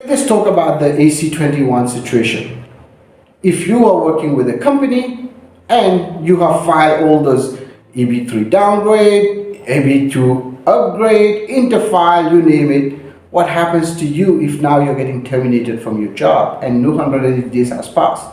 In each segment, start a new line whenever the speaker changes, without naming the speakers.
Let's talk about the AC21 situation. If you are working with a company and you have filed all those EB3 downgrade, EB2 upgrade, interfile, you name it, what happens to you if now you're getting terminated from your job and no 180 days has passed?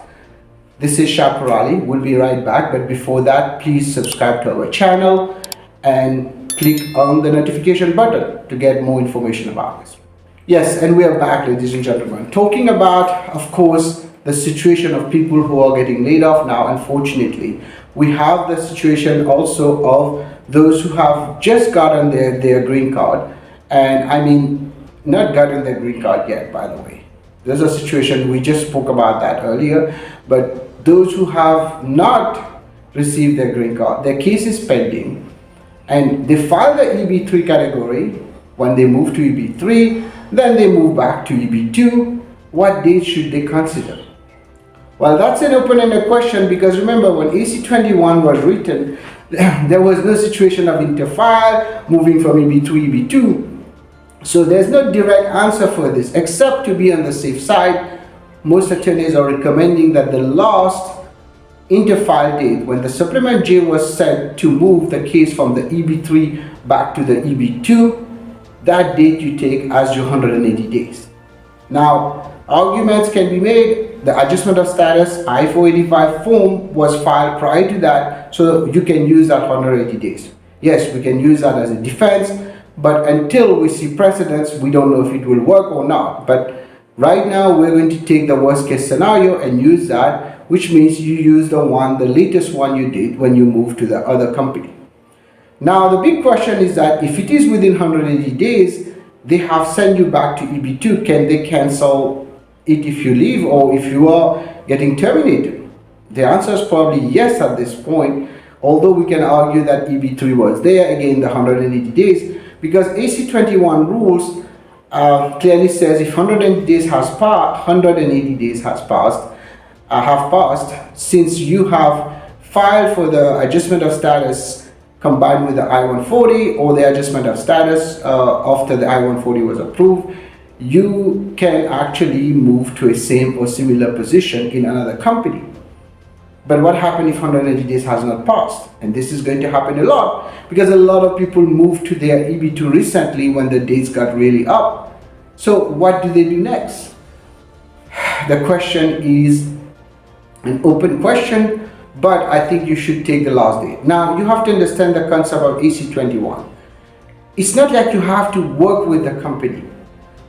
This is Peerally. We'll be right back, but before that, please subscribe to our channel and click on the notification button to get more information about this. Yes, and we are back, ladies and gentlemen, talking about, of course, the situation of people who are getting laid off now. Unfortunately, we have the situation also of those who have just gotten their green card, and I mean not gotten their green card yet, by the way. There's a situation, we just spoke about that earlier, but those who have not received their green card, their case is pending, and they file the EB3 category. When they move to EB3, then they move back to EB2. What date should they consider? Well, that's an open-ended question, because remember, when AC21 was written, there was no situation of interfile, moving from EB3 to EB2. So there's no direct answer for this, except to be on the safe side. Most attorneys are recommending that the last interfile date, when the supplement J was sent to move the case from the EB3 back to the EB2, that date you take as your 180 days. Now, arguments can be made. The adjustment of status I-485 form was filed prior to that, so you can use that 180 days. Yes, we can use that as a defense, but until we see precedents, we don't know if it will work or not. But right now, we're going to take the worst case scenario and use that, which means you use the latest one you did when you moved to the other company. Now, the big question is that if it is within 180 days, they have sent you back to EB2. Can they cancel it if you leave or if you are getting terminated? The answer is probably yes at this point, although we can argue that EB3 was there, again, the 180 days, because AC21 rules clearly says if 180 days has passed, have passed, since you have filed for the adjustment of status combined with the I-140 or the adjustment of status after the I-140 was approved, you can actually move to a same or similar position in another company. But what happens if 180 days has not passed? And this is going to happen a lot, because a lot of people moved to their EB2 recently when the dates got really up. So what do they do next? The question is an open question, but I think you should take the last date. Now, you have to understand the concept of AC21. It's not like you have to work with the company.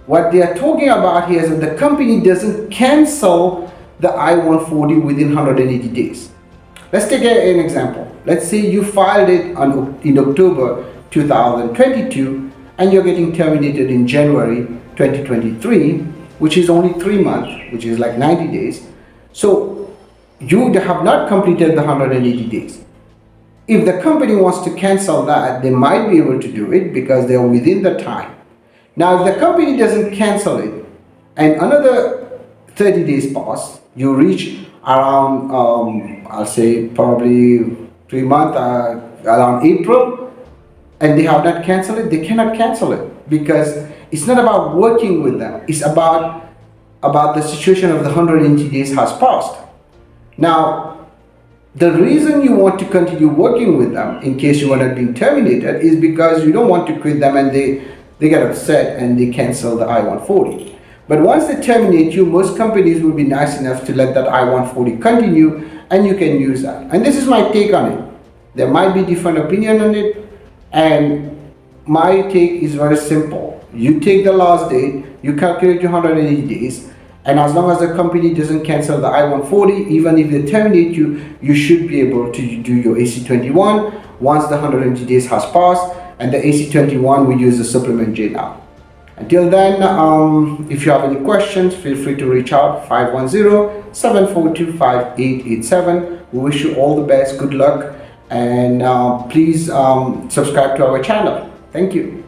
What they are talking about here is that the company doesn't cancel the I-140 within 180 days. Let's take an example. Let's say you filed it in October 2022 and you're getting terminated in January 2023, which is only 3 months, which is like 90 days. So you have not completed the 180 days. If the company wants to cancel that, they might be able to do it because they are within the time. Now, if the company doesn't cancel it and another 30 days pass, you reach around, I'll say probably 3 months, around April, and they have not canceled it, they cannot cancel it, because it's not about working with them. It's about the situation of the 180 days has passed. Now, the reason you want to continue working with them in case you are not being terminated is because you don't want to quit them and they get upset and they cancel the I-140. But once they terminate you, most companies will be nice enough to let that I-140 continue, and you can use that. And this is my take on it. There might be different opinion on it, and my take is very simple. You take the last date, you calculate your 180 days, and as long as the company doesn't cancel the I-140, even if they terminate you, you should be able to do your AC21 once the 180 days has passed, and the AC21 we use the supplement J now. Until then, if you have any questions, feel free to reach out, 510-742-5887. We wish you all the best, good luck, and please subscribe to our channel. Thank you.